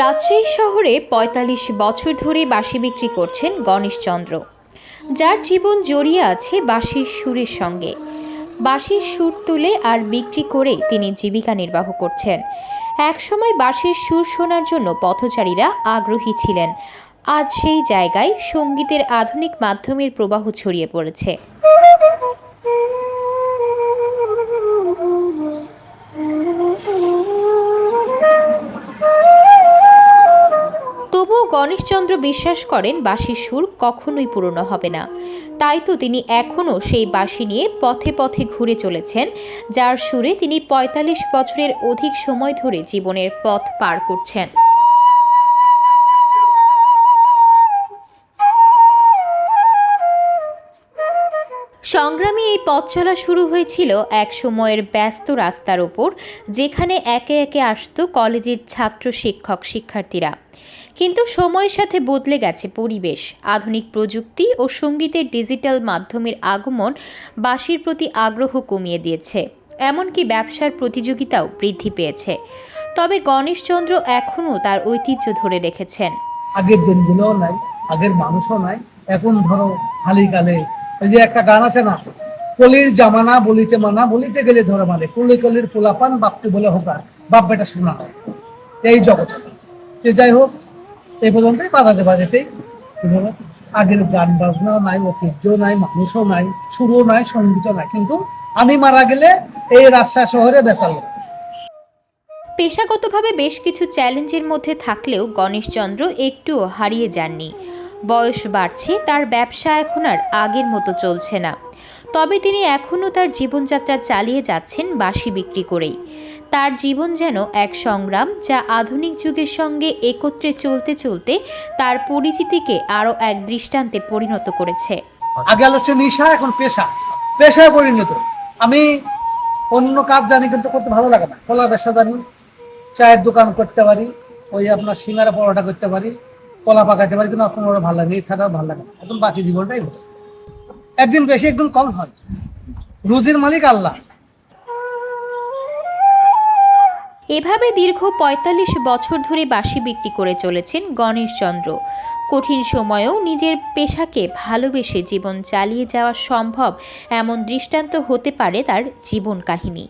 রাজশাহী শহরে ৪৫ বছর ধরে বাঁশি বিক্রি করছেন গণেশচন্দ্র, যার জীবন জড়িয়ে আছে বাঁশির সুরের সঙ্গে। বাঁশির সুর তুলে আর বিক্রি করে তিনি জীবিকা নির্বাহ করছেন। একসময় বাঁশির সুর শোনার জন্য পথচারীরা আগ্রহী ছিলেন। আজ সেই জায়গায় সঙ্গীতের আধুনিক মাধ্যমের প্রবাহ ছড়িয়ে পড়েছে। তবুও গণেশচন্দ্র বিশ্বাস করেন বাঁশির সুর কখনোই পুরনো হবে না। তাই তো তিনি এখনও সেই বাঁশি নিয়ে পথে পথে ঘুরে চলেছেন, যার সুরে তিনি ৪৫ বছরের অধিক সময় ধরে জীবনের পথ পার করছেন। সংগ্রামী এই পথ চলা শুরু হয়েছিল এক সময়ের ব্যস্ত রাস্তার ওপর, যেখানে একে একে আসতো কলেজের ছাত্র শিক্ষক শিক্ষার্থীরা। কিন্তু সময়ের সাথে বদলে গেছে পরিবেশ। আধুনিক প্রযুক্তি ও সঙ্গীতের ডিজিটাল মাধ্যমের আগমন বাঁশির প্রতি আগ্রহ কমিয়ে দিয়েছে, এমনকি ব্যবসার প্রতিযোগিতাও বৃদ্ধি পেয়েছে। তবে গণেশচন্দ্র এখনও তার ঐতিহ্য ধরে রেখেছেন। আগের দিনগুলোও নাই, আগের মানুষও নাই। এখন ধরো হালিকালে এই যে একটা গান আছে না, কলির জামানা বলিতে মানা, বলিতে গেলে ধরে মানে কলি কলির পোলাপান বাপটি বলে হোকা, বাপ বেটা শোনা হয় এই জগতে। যাই হোক, এই পর্যন্তই বাজাতে বাজাতেই আগের গান বাজনাও নাই, ঐতিহ্য নাই, মানুষও নাই, সুরও নাই, সঙ্গীতও নাই। কিন্তু আমি মারা গেলে এই রাজশাহী শহরে বেচালো। পেশাগতভাবে বেশ কিছু চ্যালেঞ্জের মধ্যে থাকলেও গণেশচন্দ্র একটুও হারিয়ে যাননি। বয়স বাড়ছে, তার ব্যবসা এখন আর আগের মতো চলছে না। তবে তিনি এখনও তার জীবনযাত্রা চালিয়ে যাচ্ছেন বাঁশি বিক্রি করেই। তার জীবন যেন এক সংগ্রাম, যা আধুনিক যুগের সঙ্গে একত্রে চলতে চলতে তার পরিচিতিকে আরও এক দৃষ্টান্তে পরিণত করেছে। আগে আলোচ্য নেশা, এখন পেশা, পেশায় পরিণত। আমি অন্য কাজ জানি কিন্তু করতে ভালো লাগে না। কলা ব্যবসা জানি, চায়ের দোকান করতে পারি, ওই আপনার সিঙ্গারা পরোটা করতে পারি, কলা পাকাইতে পারি, কিন্তু আপনার ভালো লাগে, এছাড়াও ভালো লাগে না। এখন বাকি জীবনটাই হলো, একদিন বেশি একদিন কম হয়, রুজির মালিক আল্লাহ। এভাবে দীর্ঘ ৪৫ বছর ধরে বাঁশি বিক্রি করে চলেছেন গণেশচন্দ্র। কঠিন সময়েও নিজের পেশাকে ভালোবেসে জীবন চালিয়ে যাওয়া সম্ভব, এমন দৃষ্টান্ত হতে পারে তার জীবন কাহিনী।